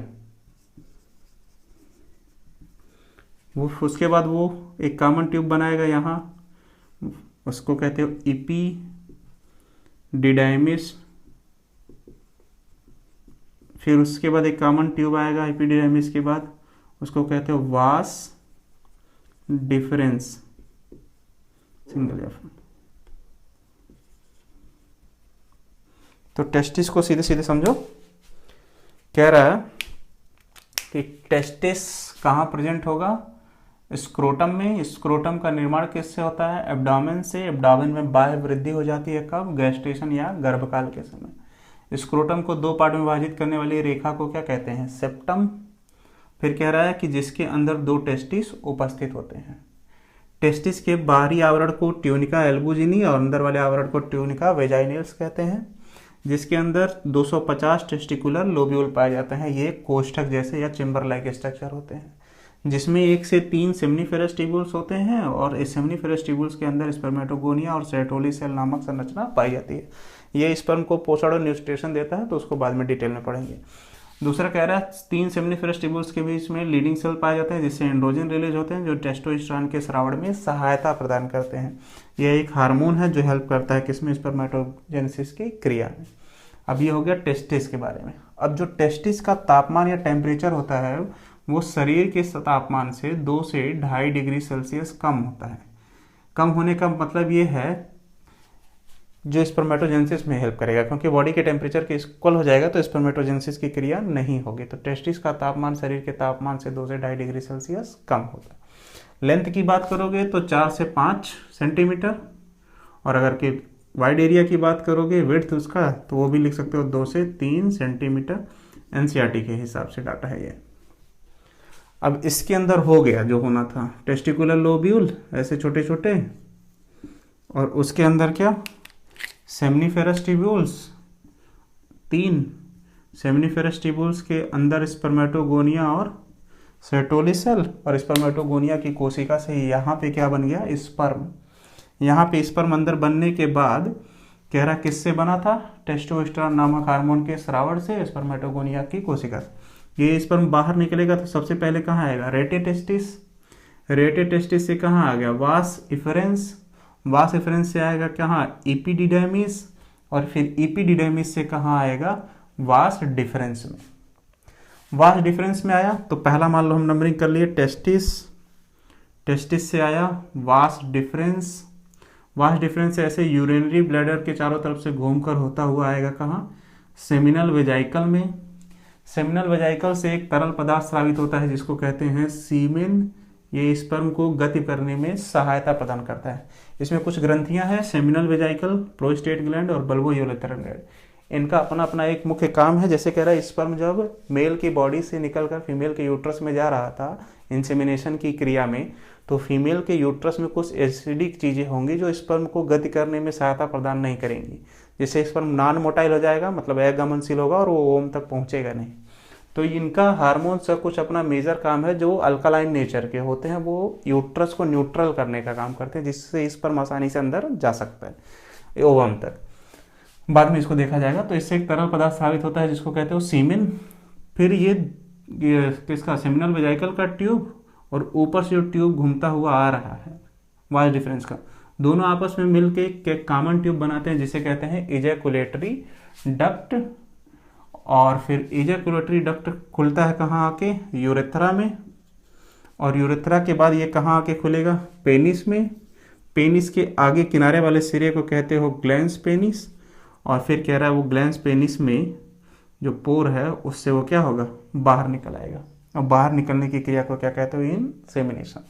वो उसके बाद वो एक कॉमन ट्यूब बनाएगा यहाँ, उसको कहते हो एपिडिडाइमिस। फिर उसके बाद एक कॉमन ट्यूब आएगा एपिडिडाइमिस के बाद, उसको कहते हो वास डिफरेंस सिंगल एफ। तो टेस्टिस को सीधे सीधे समझो, कह रहा है कि टेस्टिस कहाँ प्रेजेंट होगा, स्क्रोटम में। स्क्रोटम का निर्माण किससे होता है, एब्डोमेन से। एब्डोमेन में बाह्य वृद्धि हो जाती है कब, गैस्ट्रेशन या गर्भकाल के समय। स्क्रोटम को दो पार्ट में विभाजित करने वाली रेखा को क्या कहते हैं, सेप्टम। फिर कह रहा है कि जिसके अंदर दो टेस्टिस उपस्थित होते हैं। टेस्टिस के बाहरी आवरण को ट्यूनिका एल्बुजिनी और अंदर वाले आवरण को ट्यूनिका वेजाइनल्स कहते हैं, जिसके अंदर 250 टेस्टिकुलर लोब्यूल पाए जाते हैं। ये कोष्ठक जैसे या चेम्बर लाइक स्ट्रक्चर होते हैं, जिसमें 1 से 3 सेमनीफेरस ट्यूबुल्स होते हैं, और इस सेमनीफेरस ट्यूबुल्स के अंदर स्पर्मेटोगोनिया और सेर्टोली सेल नामक संरचना पाई जाती है। ये स्पर्म को पोषण और न्यूट्रिशन देता है, तो उसको बाद में डिटेल में पढ़ेंगे। दूसरा कह रहा है 3 सेमनीफेरस ट्यूबुल्स के बीच में लीडिंग सेल पाए जाते हैं, जिससे एंड्रोजन रिलीज होते हैं, जो टेस्टोस्टेरॉन के स्रावण में सहायता प्रदान करते हैं। यह एक हार्मोन है जो हेल्प करता है किसमें, स्पर्मेटोजेनेसिस की क्रिया में। अब ये हो गया टेस्टिस के बारे में। अब जो टेस्टिस का तापमान या टेम्परेचर होता है वो शरीर के तापमान से 2 से 2.5 डिग्री सेल्सियस कम होता है। कम होने का मतलब ये है जो स्पर्मेटोजेनेसिस में हेल्प करेगा, क्योंकि बॉडी के टेम्परेचर के इक्वल हो जाएगा तो स्पर्मेटोजेनेसिस की क्रिया नहीं होगी। तो टेस्टिस का तापमान शरीर के तापमान से 2 से 2.5 डिग्री सेल्सियस कम होता है। लेंथ की बात करोगे तो 4 से 5 सेंटीमीटर, और अगर कि वाइड एरिया की बात करोगे विड्थ उसका, तो वो भी लिख सकते हो 2 से 3 सेंटीमीटर। एनसीईआरटी के हिसाब से डाटा है ये। अब इसके अंदर हो गया जो होना था, टेस्टिकुलर लोब्यूल ऐसे छोटे छोटे, और उसके अंदर क्या, सेमनीफेरस ट्यूबुल्स। 3 सेमनीफेरस ट्यूबुल्स के अंदर स्पर्मेटोगोनिया और सर्टोली सेल और स्पर्मेटोगोनिया की कोशिका से यहाँ पे क्या बन गया, स्पर्म। यहाँ पे स्पर्म अंदर बनने के बाद कह रहा किससे बना था, टेस्टोस्टेरोन नामक हार्मोन के स्रावण से स्पर्मेटोगोनिया की कोशिका से। ये स्पर्म बाहर निकलेगा तो सबसे पहले कहाँ आएगा, रेटे टेस्टिस। रेटे टेस्टिस से कहाँ आ गया, वास इफरेंस। वास इफरेंस से आएगा कहाँ, इपीडिडर्मिस। और फिर इपीडिडर्मिस से कहाँ आएगा, वास डिफरेंस में। वास डिफरेंस में आया तो पहला मान लो हम नंबरिंग कर लिए, टेस्टिस। टेस्टिस से आया वास डिफरेंस। वास डिफरेंस से ऐसे यूरिनरी ब्लैडर के चारों तरफ से घूमकर होता हुआ आएगा कहाँ, सेमिनल वेजाइकल में। सेमिनल वेजाइकल से एक तरल पदार्थ स्रावित होता है जिसको कहते हैं सीमेन। ये स्पर्म को गति करने में सहायता प्रदान करता है। इसमें कुछ ग्रंथियां हैं, सेमिनल वेजाइकल, प्रोस्टेट ग्लैंड और बल्बो यूरेथ्रल ग्लैंड। इनका अपना अपना एक मुख्य काम है। जैसे कह रहा है स्पर्म जब मेल की बॉडी से निकलकर फीमेल के यूट्रस में जा रहा था इंसेमिनेशन की क्रिया में, तो फीमेल के यूट्रस में कुछ एसिडिक चीज़ें होंगी जो स्पर्म को गति करने में सहायता प्रदान नहीं करेंगी, जिससे स्पर्म नॉन मोटाइल हो जाएगा, मतलब अगमनशील होगा और वो ओम तक पहुंचेगा नहीं। तो इनका हार्मोन्स का कुछ अपना मेजर काम है जो अल्कालाइन नेचर के होते हैं, वो यूट्रस को न्यूट्रल करने का काम करते हैं, जिससे स्पर्म आसानी से अंदर जा सकता है ओवम तक। बाद में इसको देखा जाएगा। तो इससे एक तरल पदार्थ स्रावित होता है जिसको कहते हो सीमेन। फिर ये किसका, सेमिनल वेजाइकल का ट्यूब, और ऊपर से जो ट्यूब घूमता हुआ आ रहा है वास डिफरेंस का, दोनों आपस में मिलकर एक कॉमन ट्यूब बनाते हैं जिसे कहते हैं इजैकुलेटरी डक्ट। और फिर इजैकुलेटरी डक्ट खुलता है कहाँ आके, यूरेथ्रा में। और यूरेथ्रा के बाद ये कहाँ आके खुलेगा, पेनिस में। पेनिस के आगे किनारे वाले सिरे को कहते हो ग्लैंस पेनिस। और फिर कह रहा है वो ग्लैंस पेनिस में जो पोर है उससे वो क्या होगा, बाहर निकल आएगा। और बाहर निकलने की क्रिया को क्या कहते हो, इंसेमिनेशन।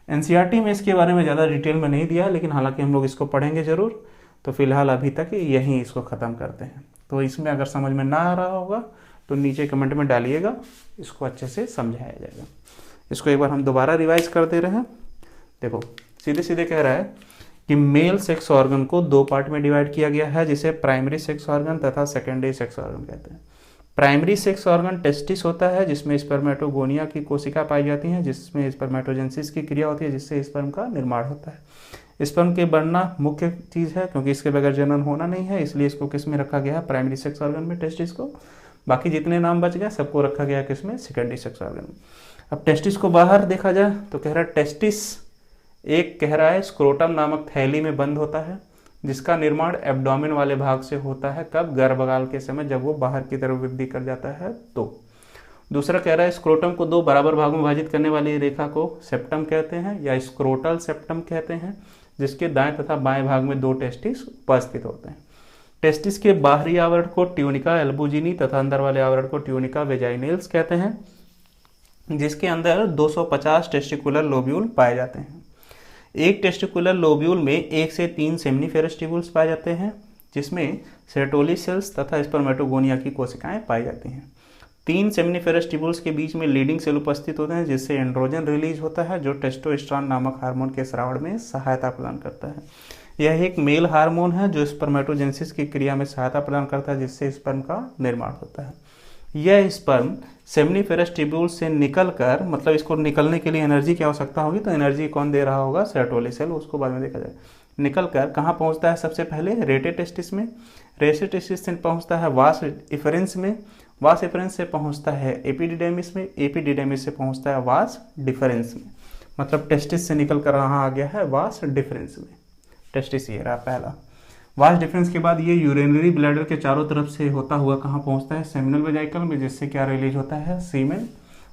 एनसीईआरटी में इसके बारे में ज़्यादा डिटेल में नहीं दिया, लेकिन हालांकि हम लोग इसको पढ़ेंगे जरूर। तो फिलहाल अभी तक यहीं इसको ख़त्म करते हैं। तो इसमें अगर समझ में ना आ रहा होगा तो नीचे कमेंट में डालिएगा, इसको अच्छे से समझाया जाएगा। इसको एक बार हम दोबारा रिवाइज कर दे रहे हैं। देखो सीधे सीधे कह रहा है कि मेल सेक्स ऑर्गन को दो पार्ट में डिवाइड किया गया है, जिसे प्राइमरी सेक्स ऑर्गन तथा सेकेंडरी सेक्स ऑर्गन कहते हैं। प्राइमरी सेक्स ऑर्गन टेस्टिस होता है जिसमें स्पर्मेटोगोनिया की कोशिका पाई जाती हैं, जिसमें स्पर्मेटोजेनेसिस की क्रिया होती है जिससे स्पर्म का निर्माण होता है। स्पर्म के बनना मुख्य चीज़ है क्योंकि इसके बगैर जनन होना नहीं है, इसलिए इसको किस में रखा गया है, प्राइमरी सेक्स ऑर्गन में, टेस्टिस को। बाकी जितने नाम बच गए सबको रखा गया किस में, सेकेंडरी सेक्स ऑर्गन में। अब टेस्टिस को बाहर देखा जाए तो कह रहा है टेस्टिस एक कह रहा है स्क्रोटम नामक थैली में बंद होता है, जिसका निर्माण एब्डोमेन वाले भाग से होता है। कब, गर्भकाल के समय, जब वो बाहर की तरफ वृद्धि कर जाता है तो। दूसरा कह रहा है स्क्रोटम को दो बराबर भागों में विभाजित करने वाली रेखा को सेप्टम कहते हैं या स्क्रोटल सेप्टम कहते हैं, जिसके दाएं तथा बाएं भाग में दो टेस्टिस उपस्थित होते हैं। टेस्टिस के बाहरी आवरण को ट्यूनिका एल्बुजिनी तथा अंदर वाले आवरण को ट्यूनिका वेजाइनल्स कहते हैं, जिसके अंदर 250 टेस्टिकुलर लोब्यूल पाए जाते हैं। एक टेस्टिकुलर लोब्यूल में 1 से 3 सेमिनिफेरस ट्यूब्यूल्स पाए जाते हैं, जिसमें सेर्टोली सेल्स तथा स्पर्मेटोगोनिया की कोशिकाएं पाई जाती हैं। 3 सेमिनिफेरस ट्यूब्यूल्स के बीच में लीडिंग सेल उपस्थित होते हैं, जिससे एंड्रोजन रिलीज होता है जो टेस्टोस्टेरोन नामक हार्मोन के स्रावण में सहायता प्रदान करता है। यह एक मेल हार्मोन है जो स्पर्मेटोजेनेसिस की क्रिया में सहायता प्रदान करता है, जिससे स्पर्म का निर्माण होता है। यह स्पर्म सेमिनिफेरस ट्यूब्यूल से निकलकर, मतलब इसको निकलने के लिए एनर्जी की आवश्यकता होगी, तो एनर्जी कौन दे रहा होगा, सेर्टोली सेल, उसको बाद में देखा जाए। निकलकर कहाँ पहुँचता है, सबसे पहले रेटे टेस्टिस में, रेटे टेस्टिस से पहुँचता है वास इफरेंस में, वास इफरेंस से पहुँचता है एपिडिडेमिस में, एपिडिडेमिस से पहुँचता है वास डिफरेंस में। मतलब टेस्टिस से निकल कर कहाँ आ गया है, वास डिफरेंस में। टेस्टिस ये रहा पहला। वास डिफरेंस के बाद ये यूरिनरी ब्लैडर के चारों तरफ से होता हुआ कहाँ पहुँचता है, सेमिनल वेजाइकल में, जिससे क्या रिलीज होता है, सीमेन।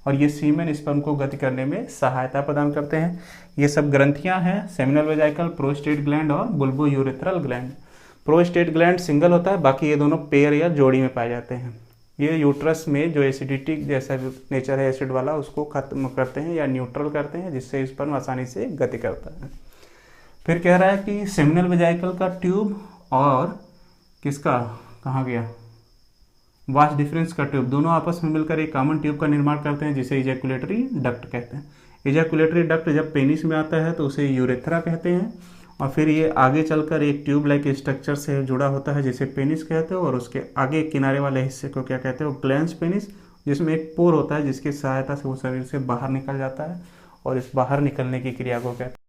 और ये सीमेन स्पर्म को गति करने में सहायता प्रदान करते हैं। ये सब ग्रंथियां हैं, सेमिनल वेजाइकल, प्रोस्टेट ग्लैंड और bulbourethral gland. Prostate gland single होता है, बाकी ये दोनों पेयर या जोड़ी में पाए जाते हैं। ये यूट्रस में जो एसिडिटी जैसा नेचर है एसिड वाला, उसको खत्म करते हैं या न्यूट्रल करते हैं, जिससे स्पर्म आसानी से गति करता है। फिर कह रहा है कि सेमिनल वेजाइकल का ट्यूब और किसका, कहाँ गया, वास डिफरेंस का ट्यूब, दोनों आपस में मिलकर एक कॉमन ट्यूब का निर्माण करते हैं, जिसे इजैकुलेटरी डक्ट कहते हैं। इजैकुलेटरी डक्ट जब पेनिस में आता है तो उसे यूरेथ्रा कहते हैं, और फिर ये आगे चलकर एक ट्यूब लाइक स्ट्रक्चर से जुड़ा होता है जिसे पेनिस कहते हो, और उसके आगे किनारे वाले हिस्से को क्या कहते हो, ग्लैंस पेनिस, जिसमें एक पोर होता है जिसकी सहायता से वो शरीर से बाहर निकल जाता है, और इस बाहर निकलने की क्रिया को कहते